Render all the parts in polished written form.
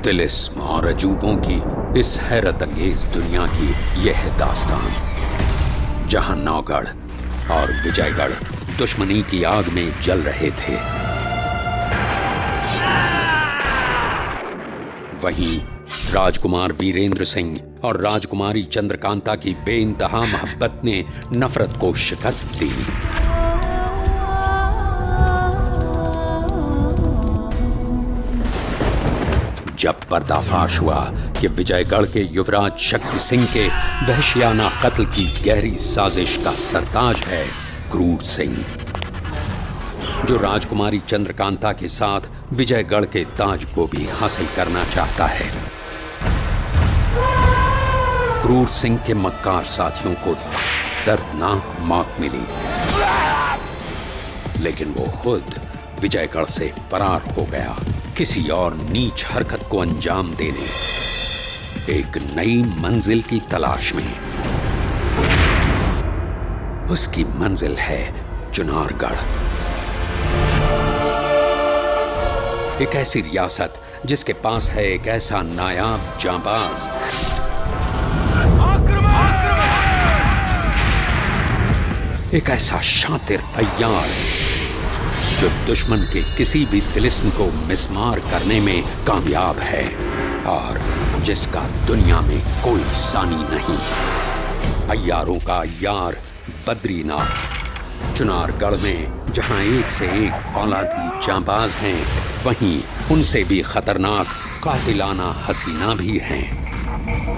तिलिस्म और अजूबों की इस हैरत अंगेज दुनिया की यह है दास्तान, जहां नौगढ़ और विजयगढ़ दुश्मनी की आग में जल रहे थे। वहीं राजकुमार वीरेंद्र सिंह और राजकुमारी चंद्रकांता की बेइंतहा मोहब्बत ने नफरत को शिकस्त दी। जब पर्दाफाश हुआ कि विजयगढ़ के युवराज शक्ति सिंह के वहशियाना कत्ल की गहरी साजिश का सरताज है क्रूर सिंह, जो राजकुमारी चंद्रकांता के साथ विजयगढ़ के ताज को भी हासिल करना चाहता है। क्रूर सिंह के मक्कार साथियों को दर्दनाक मौत मिली, लेकिन वो खुद विजयगढ़ से फरार हो गया, किसी और नीच हरकत को अंजाम देने, एक नई मंजिल की तलाश में। उसकी मंजिल है चुनारगढ़, एक ऐसी रियासत जिसके पास है एक ऐसा नायाब जांबाज, एक ऐसा शातिर अय्यार जो दुश्मन के किसी भी तिलिस्म को मिस्मार करने में कामयाब है और जिसका दुनिया में कोई सानी नहीं। अय्यारों का अय्यार बद्रीनाथ। चुनारगढ़ में जहां एक से एक औलादी जांबाज हैं, वहीं उनसे भी खतरनाक कातिलाना हसीना भी हैं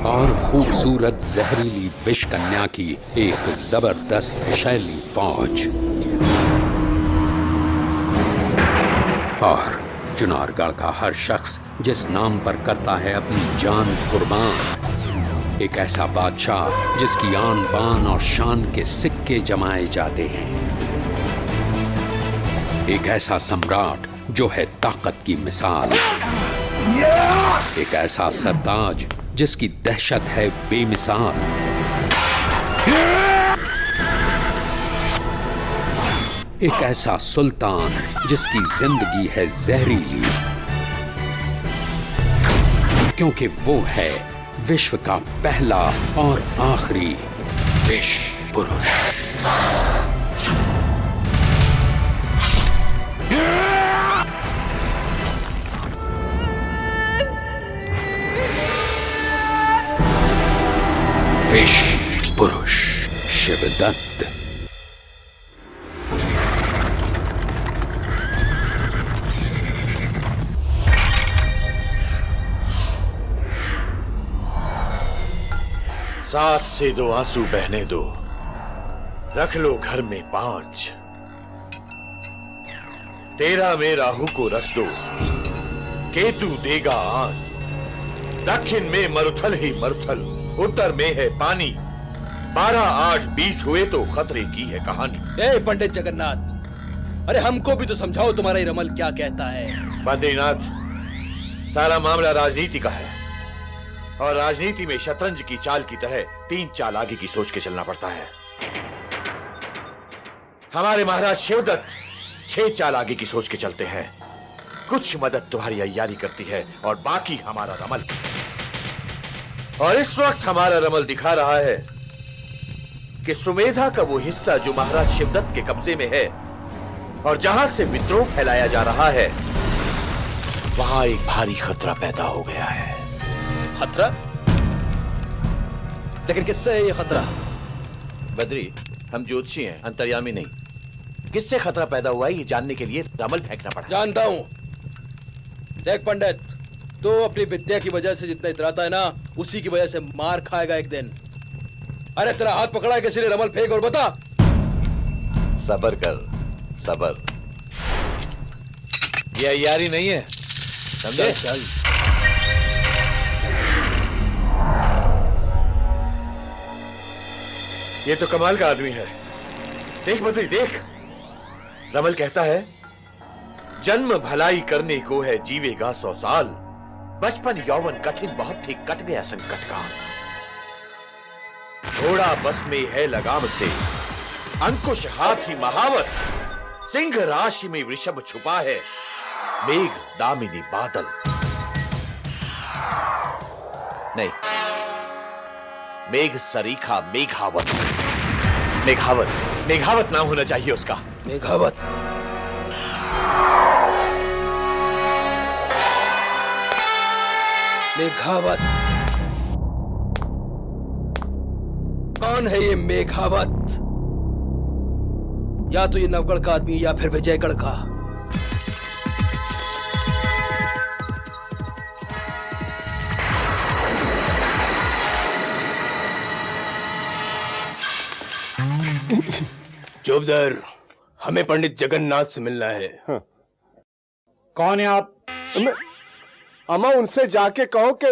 और खूबसूरत जहरीली विष कन्या की एक जबरदस्त शैली फौज। और चुनारगढ़ का हर शख्स जिस नाम पर करता है अपनी जान कुर्बान, एक ऐसा बादशाह जिसकी आन बान और शान के सिक्के जमाए जाते हैं, एक ऐसा सम्राट जो है ताकत की मिसाल, एक ऐसा सरताज जिसकी दहशत है बेमिसाल, एक ऐसा सुल्तान जिसकी जिंदगी है जहरीली, क्योंकि वो है विश्व का पहला और आखिरी विष पुरुष। विष पुरुष शिवदत्त। सात से दो आंसू बहने दो, रख लो घर में 5। तेरा में राहु को रख दो, केतु देगा 8। दक्षिण में मरुथल ही मरुथल, उत्तर में है पानी। 12, 8, 20 हुए तो खतरे की है कहानी। ए पंडित जगन्नाथ, अरे हमको भी तो समझाओ तुम्हारा ये रमल क्या कहता है। बद्रीनाथ, सारा मामला राजनीति का है और राजनीति में शतरंज की चाल की तरह 3 चाल आगे की सोच के चलना पड़ता है। हमारे महाराज शिवदत्त 6 चाल आगे की सोच के चलते हैं। कुछ मदद तुम्हारी अय्यारी करती है और बाकी हमारा रमल। और इस वक्त हमारा रमल दिखा रहा है कि सुमेधा का वो हिस्सा जो महाराज शिवदत्त के कब्जे में है और जहां से विद्रोह फैलाया जा रहा है, वहां एक भारी खतरा पैदा हो गया है। खतरा? लेकिन किससे है ये खतरा? बद्री, हम ज्योतिषी हैं, अंतर्यामी नहीं। किससे खतरा पैदा हुआ है ये जानने के लिए रमल फेंकना पड़ा। जानता हूं। देख पंडित, तो अपनी विद्या की वजह से जितना इतराता है ना, उसी की वजह से मार खाएगा एक दिन। अरे तेरा हाथ पकड़ा है किसी ने, रमल फेंक और बता। सबर कर, सबर। ये अय्यारी नहीं है, समझे? चल। ये तो कमाल का आदमी है। देख बद्री, देख। रमल कहता है, जन्म भलाई करने को है, जीवेगा 100 साल। बचपन यौवन कठिन बहुत थी, कट गया संकट का। घोड़ा बस में है लगाम से, अंकुश हाथी महावत। सिंह राशि में वृषभ छुपा है, मेघ दामिनी बादल। नहीं, मेघ सरीखा मेघावत। मेघावत, मेघावत नाम होना चाहिए उसका। मेघावत। मेघावत कौन है ये मेघावत? या तो ये नवगढ़ का आदमी या फिर विजयगढ़ का। चौबदार, हमें पंडित जगन्नाथ से मिलना है। हाँ। कौन है आप? अम्मा उनसे जाके कहो कि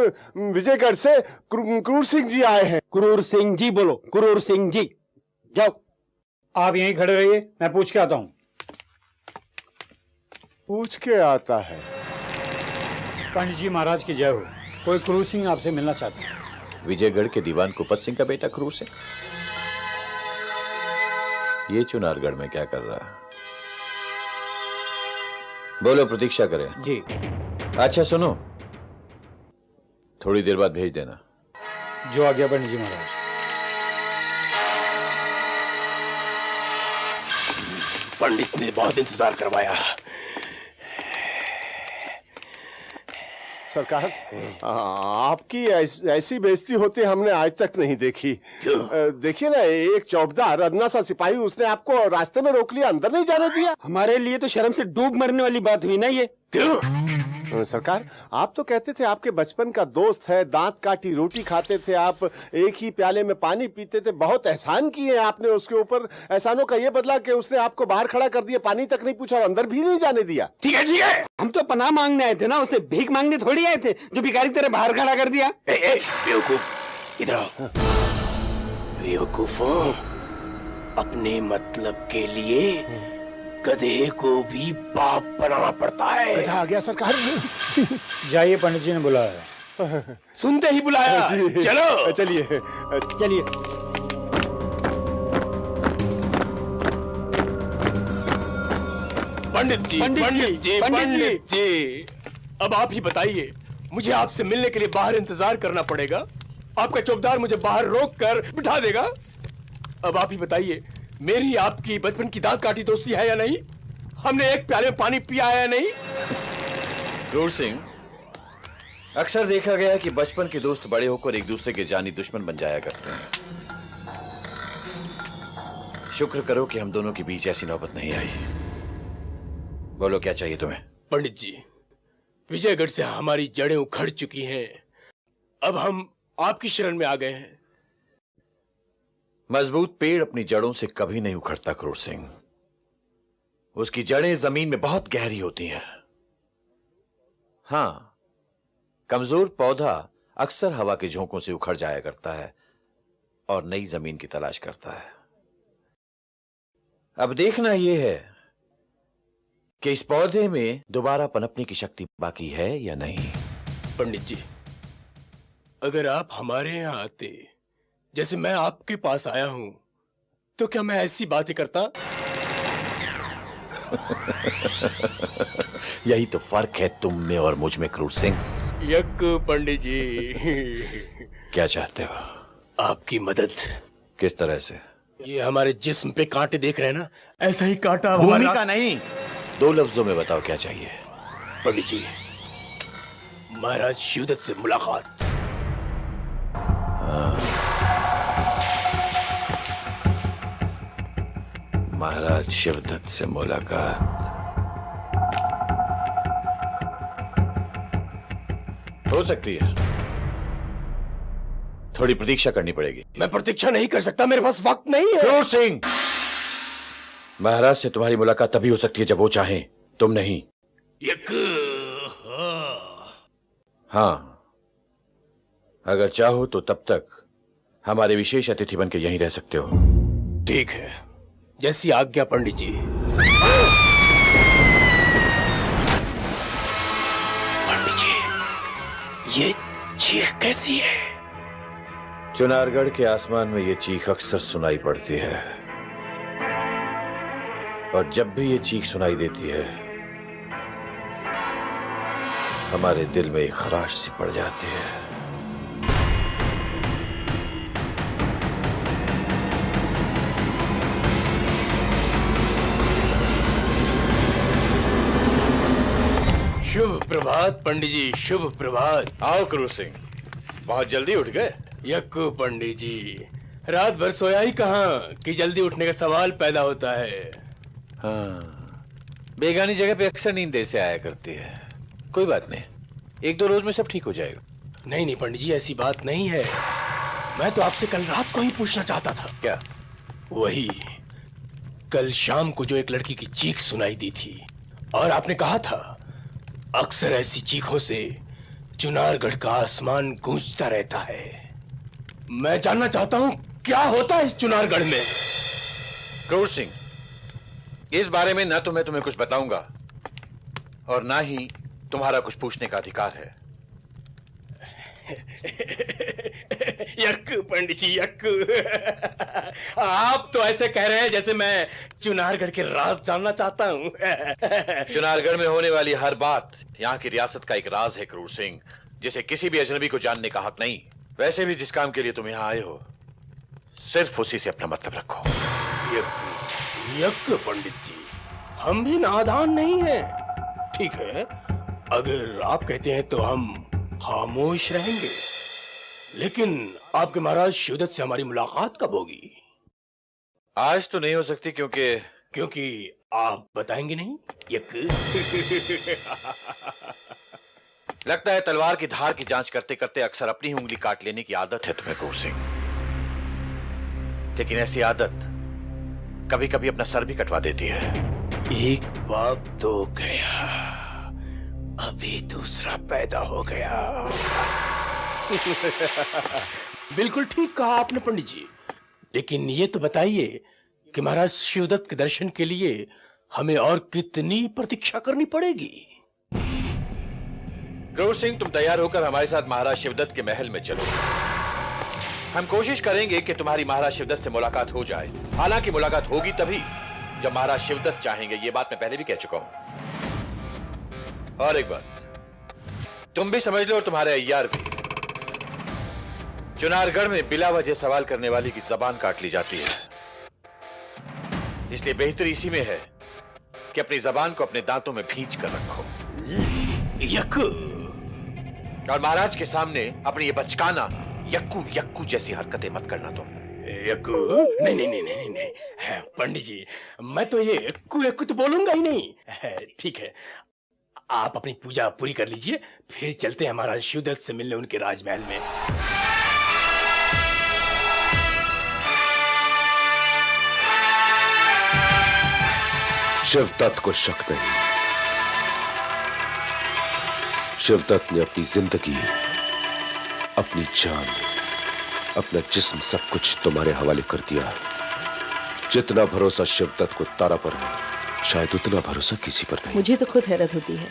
विजयगढ़ से क्रूर सिंह जी आए हैं। क्रूर सिंह जी बोलो, क्रूर सिंह जी। जाओ। आप यहीं खड़े रहिए, मैं पूछ के आता हूँ। पूछ के आता है? पंडित जी महाराज की जय हो। कोई क्रूर सिंह आपसे मिलना चाहता है। विजयगढ़ के दीवान कुपत सिंह का बेटा क्रूर सिंह ये चुनारगढ़ में क्या कर रहा है? बोलो, प्रतीक्षा करें। जी। अच्छा सुनो, थोड़ी देर बाद भेज देना। जो आ गया पंडित जी महाराज। पंडित ने बहुत इंतजार करवाया। सरकार, आपकी ऐसी बेइज्जती होती हमने आज तक नहीं देखी। देखिए ना, एक चौबदार अदना सा सिपाही, उसने आपको रास्ते में रोक लिया, अंदर नहीं जाने दिया। हमारे लिए तो शर्म से डूब मरने वाली बात हुई ना ये। क्यों? सरकार, आप तो कहते थे आपके बचपन का दोस्त है, दांत काटी रोटी खाते थे आप, एक ही प्याले में पानी पीते थे, बहुत एहसान किए आपने उसके ऊपर। एहसानों का ये बदला कि उसने आपको बाहर खड़ा कर दिया, पानी तक नहीं पूछा और अंदर भी नहीं जाने दिया। ठीक है ठीक है, हम तो पनाह मांगने आए थे ना, उसे भीख मांगने थोड़ी आए थे जो भिखारी तेरे बाहर खड़ा कर दिया। बेवकूफ, इधर आओ। बेवकूफों, अपने मतलब के लिए गधे को भी बाप बनाना पड़ता है। गधा आ गया सरकार। जाइए, पंडित जी ने बुलाया। सुनते ही बुलाया। चलो चलिए चलिए। पंडित जी, अब आप ही बताइए, मुझे आपसे मिलने के लिए बाहर इंतजार करना पड़ेगा? आपका चौबदार मुझे बाहर रोक कर बिठा देगा? अब आप ही बताइए, मेरी आपकी बचपन की दांत काटी दोस्ती है या नहीं? हमने एक प्याले में पानी पिया है या नहीं? क्रूर सिंह, अक्सर देखा गया है कि बचपन के दोस्त बड़े होकर एक दूसरे के जानी दुश्मन बन जाया करते हैं। शुक्र करो कि हम दोनों के बीच ऐसी नौबत नहीं आई। बोलो, क्या चाहिए तुम्हें? पंडित जी, विजयगढ़ से हमारी जड़ें उखड़ चुकी हैं, अब हम आपकी शरण में आ गए हैं। मजबूत पेड़ अपनी जड़ों से कभी नहीं उखड़ता क्रूर सिंह, उसकी जड़ें जमीन में बहुत गहरी होती हैं। हां, कमजोर पौधा अक्सर हवा के झोंकों से उखड़ जाया करता है और नई जमीन की तलाश करता है। अब देखना यह है कि इस पौधे में दोबारा पनपने की शक्ति बाकी है या नहीं। पंडित जी, अगर आप हमारे यहां आते जैसे मैं आपके पास आया हूं, तो क्या मैं ऐसी बातें करता? यही तो फर्क है तुम में और मुझ में क्रूर सिंह। यक पंडित जी। क्या चाहते हो? आपकी मदद। किस तरह से? ये हमारे जिस्म पे कांटे देख रहे हैं ना, ऐसा ही कांटा भूमि का नहीं। दो लफ्जों में बताओ क्या चाहिए? पंडित जी, महाराज शिवदत्त से मुलाकात। महाराज शिवदत्त से मुलाकात। हो सकती है, थोड़ी प्रतीक्षा करनी पड़ेगी। मैं प्रतीक्षा नहीं कर सकता, मेरे पास वक्त नहीं है। क्रूर सिंह, महाराज से तुम्हारी मुलाकात तभी हो सकती है जब वो चाहें, तुम नहीं। हाँ, अगर चाहो तो तब तक हमारे विशेष अतिथि बन के यहीं रह सकते हो। ठीक है, जैसी आज्ञा पंडित जी। पंडित जी, ये चीख कैसी है? चुनारगढ़ के आसमान में ये चीख अक्सर सुनाई पड़ती है, और जब भी ये चीख सुनाई देती है हमारे दिल में एक खराश सी पड़ जाती है। शुभ प्रभात पंडित जी, शुभ प्रभात। आओ क्रूर सिंह, बहुत जल्दी उठ गए। यक्कू पंडित जी, रात भर सोया ही कहाँ कि जल्दी उठने का सवाल पैदा होता है। हाँ, बेगानी जगह पे अक्सर नींद देर से आया करती है। कोई बात नहीं, 1-2 रोज में सब ठीक हो जाएगा। नहीं नहीं पंडित जी, ऐसी बात नहीं है। मैं तो आपसे कल रात को ही पूछना चाहता था। क्या? वही कल शाम को जो एक लड़की की चीख सुनाई दी थी और आपने कहा था अक्सर ऐसी चीखों से चुनारगढ़ का आसमान गूंजता रहता है। मैं जानना चाहता हूं क्या होता है इस चुनारगढ़ में। क्रूर सिंह, इस बारे में ना तो मैं तुम्हें कुछ बताऊंगा और ना ही तुम्हारा कुछ पूछने का अधिकार है। यक्कू पंडित जी, यक्कू। आप तो ऐसे कह रहे हैं जैसे मैं चुनारगढ़ के राज जानना चाहता हूं। चुनारगढ़ में होने वाली हर बात यहाँ की रियासत का एक राज है क्रूर सिंह, जिसे किसी भी अजनबी को जानने का हक नहीं। वैसे भी जिस काम के लिए तुम यहाँ आए हो, सिर्फ उसी से अपना मतलब रखो। यक्कू पंडित जी, हम भी नादान नहीं हैं। ठीक है, अगर आप कहते हैं तो हम खामोश रहेंगे। लेकिन आपके महाराज शिवदत्त से हमारी मुलाकात कब होगी? आज तो नहीं हो सकती क्योंकि आप बताएंगे नहीं। लगता है तलवार की धार की जांच करते करते अक्सर अपनी ही उंगली काट लेने की आदत है तुम्हें क्रूर सिंह। लेकिन ऐसी आदत कभी कभी अपना सर भी कटवा देती है। एक बाप तो गया, अभी दूसरा पैदा हो गया। बिल्कुल ठीक कहा आपने पंडित जी। लेकिन ये तो बताइए कि महाराज शिवदत्त के दर्शन के लिए हमें और कितनी प्रतीक्षा करनी पड़ेगी? क्रूर सिंह, तुम तैयार होकर हमारे साथ महाराज शिवदत्त के महल में चलो। हम कोशिश करेंगे कि तुम्हारी महाराज शिवदत्त से मुलाकात हो जाए। हालांकि मुलाकात होगी तभी जब महाराज शिवदत्त चाहेंगे, ये बात मैं पहले भी कह चुका हूं। और एक बात तुम भी समझ लो और तुम्हारे अय्यार भी, चुनारगढ़ में बिला वजह सवाल करने वाले की जबान काट ली जाती है। इसलिए बेहतर इसी में है कि अपनी जबान को अपने दांतों में भींच कर रखो। और महाराज के सामने अपनी ये बचकाना यक्कू यक्कू जैसी हरकतें मत करना तुम। यक्कू? नहीं, पंडित जी, मैं तो ये यक्कू यक्कू तो बोलूंगा ही नहीं। ठीक है, आप अपनी पूजा पूरी कर लीजिए, फिर चलते हैं महाराज शिवदत्त से मिलने उनके राजमहल में। शिवदत्त को शक नहीं। शिवदत्त ने अपनी जिंदगी, अपनी जान, अपना जिस्म सब कुछ तुम्हारे हवाले कर दिया। जितना भरोसा शिवदत्त को तारा पर है, शायद उतना भरोसा किसी पर नहीं। मुझे तो खुद हैरत होती है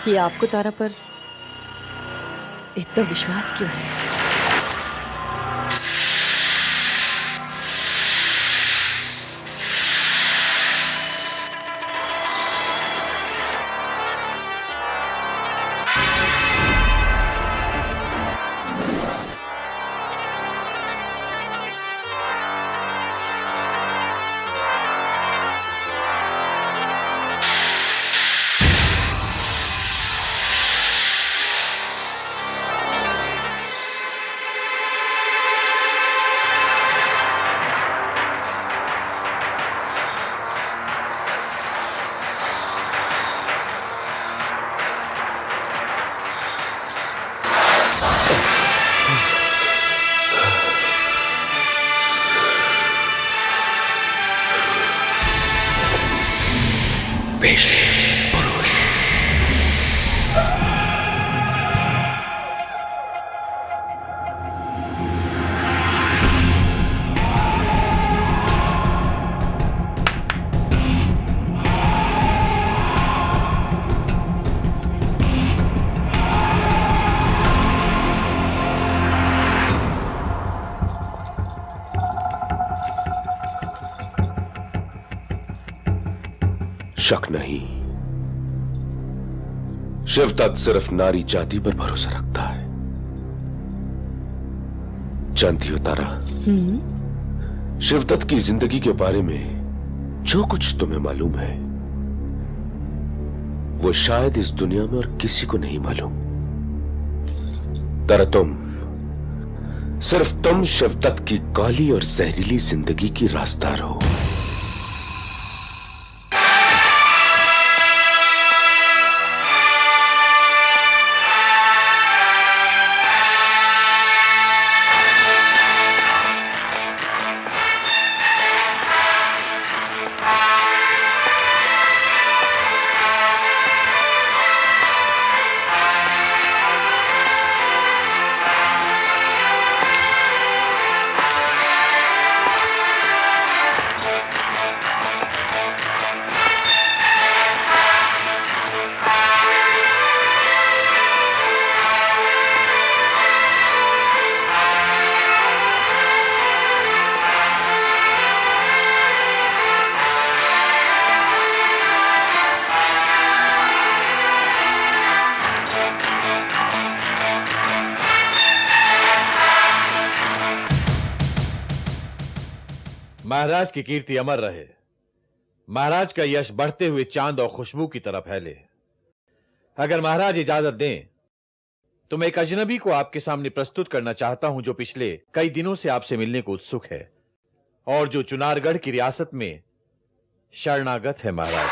कि आपको तारा पर इतना विश्वास क्यों है। शक नहीं, शिवदत्त सिर्फ नारी जाति पर भरोसा रखता है। जानती हो तारा, शिवदत्त की जिंदगी के बारे में जो कुछ तुम्हें मालूम है, वो शायद इस दुनिया में और किसी को नहीं मालूम। तरह सिर्फ तुम शिवदत्त की काली और जहरीली जिंदगी की रास्तार हो। महाराज की कीर्ति अमर रहे, महाराज का यश बढ़ते हुए चांद और खुशबू की तरह फैले। अगर महाराज इजाजत दें तो मैं एक अजनबी को आपके सामने प्रस्तुत करना चाहता हूं जो पिछले कई दिनों से आपसे मिलने को उत्सुक है और जो चुनारगढ़ की रियासत में शरणागत है। महाराज,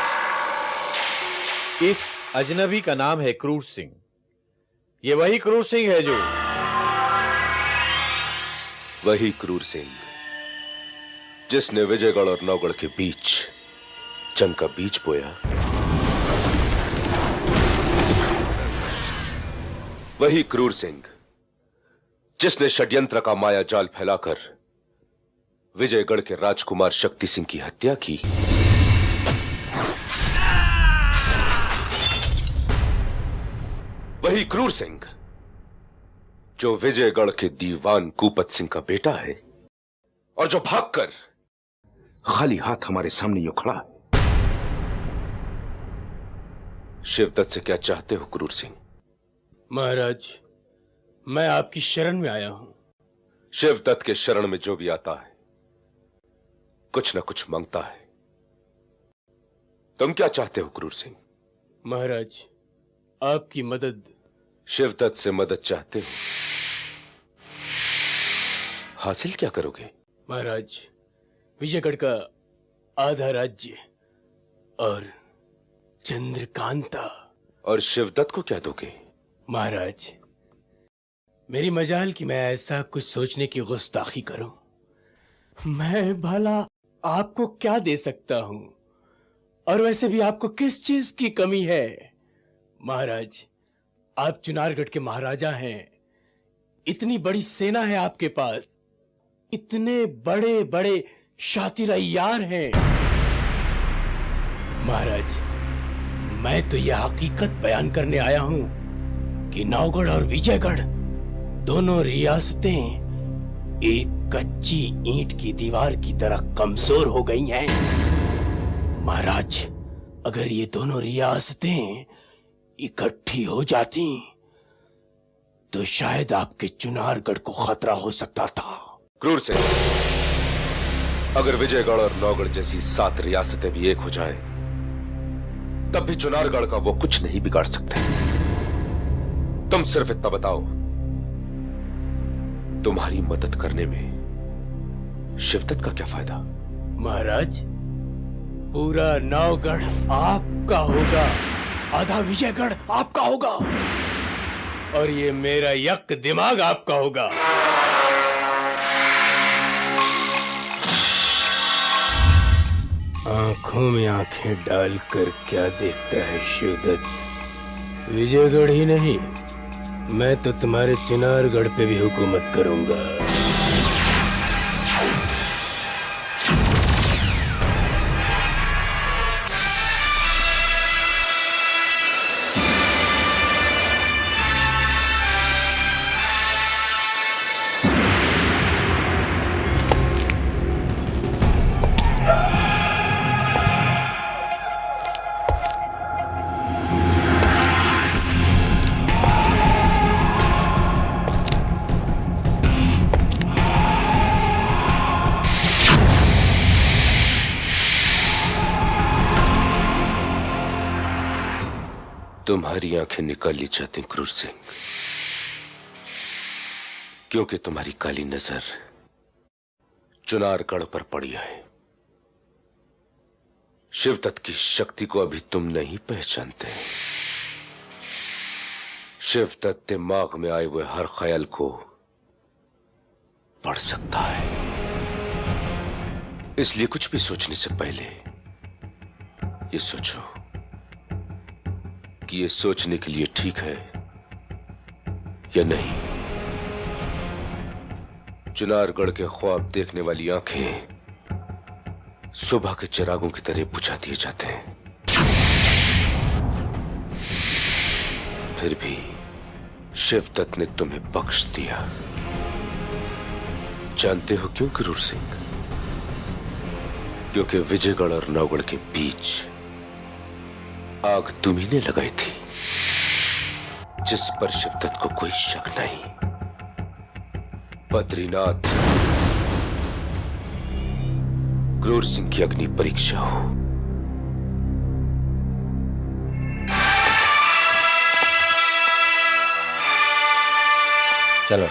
इस अजनबी का नाम है क्रूर सिंह। ये वही क्रूर सिंह है जो वही क्रूर सिंह जिसने विजयगढ़ और नौगढ़ के बीच जंग का बीज बोया, वही क्रूर सिंह जिसने षड्यंत्र का माया जाल फैलाकर विजयगढ़ के राजकुमार शक्ति सिंह की हत्या की। वही क्रूर सिंह जो विजयगढ़ के दीवान कूपत सिंह का बेटा है और जो भागकर खाली हाथ हमारे सामने यूं खड़ा है। शिवदत्त से क्या चाहते हो क्रूर सिंह? महाराज, मैं आपकी शरण में आया हूं। शिवदत्त के शरण में जो भी आता है कुछ न कुछ मांगता है। तुम क्या चाहते हो क्रूर सिंह? महाराज, आपकी मदद। शिवदत्त से मदद चाहते हो? हासिल क्या करोगे? महाराज, विजयगढ़ का आधा राज्य और चंद्रकांता। और शिवदत्त को क्या दोगे? महाराज, मेरी मजाल कि मैं ऐसा कुछ सोचने की गुस्ताखी करूं। मैं भला आपको क्या दे सकता हूं, और वैसे भी आपको किस चीज की कमी है? महाराज, आप चुनारगढ़ के महाराजा हैं, इतनी बड़ी सेना है आपके पास, इतने बड़े बड़े शातिर अय्यार हैं। महाराज, मैं तो यह हकीकत बयान करने आया हूं कि नौगढ़ और विजयगढ़ दोनों रियासतें एक कच्ची ईंट की दीवार की तरह कमजोर हो गई हैं। महाराज, अगर ये दोनों रियासतें इकट्ठी हो जाती तो शायद आपके चुनारगढ़ को खतरा हो सकता था। क्रूर सिंह, अगर विजयगढ़ और नौगढ़ जैसी 7 रियासतें भी एक हो जाएं, तब भी चुनारगढ़ का वो कुछ नहीं बिगाड़ सकते। तुम सिर्फ इतना बताओ, तुम्हारी मदद करने में शिवदत्त का क्या फायदा? महाराज, पूरा नौगढ़ आपका होगा, आधा विजयगढ़ आपका होगा, और ये मेरा यक दिमाग आपका होगा। आंखों में आंखें डालकर क्या देखता है शिवदत्त? विजयगढ़ ही नहीं, मैं तो तुम्हारे चुनारगढ़ पे भी हुकूमत करूंगा। तुम्हारी आंखें निकाल ली जाती क्रूर सिंह, क्योंकि तुम्हारी काली नजर चुनारगढ़ पर पड़ी है। शिवदत्त की शक्ति को अभी तुम नहीं पहचानते। शिवदत्त दिमाग में आए हुए हर ख्याल को पढ़ सकता है, इसलिए कुछ भी सोचने से पहले ये सोचो कि ये सोचने के लिए ठीक है या नहीं। चुनारगढ़ के ख्वाब देखने वाली आंखें सुबह के चिरागों की तरह बुझा दिए जाते हैं। फिर भी शिवदत्त ने तुम्हें बख्श दिया। जानते हो क्यों क्रूर सिंह? क्योंकि विजयगढ़ और नवगढ़ के बीच आग तुम्ही ने लगाई थी, जिस पर शिवदत्त को कोई शक नहीं। बद्रीनाथ क्रूर सिंह की अग्नि परीक्षा हो। चलो।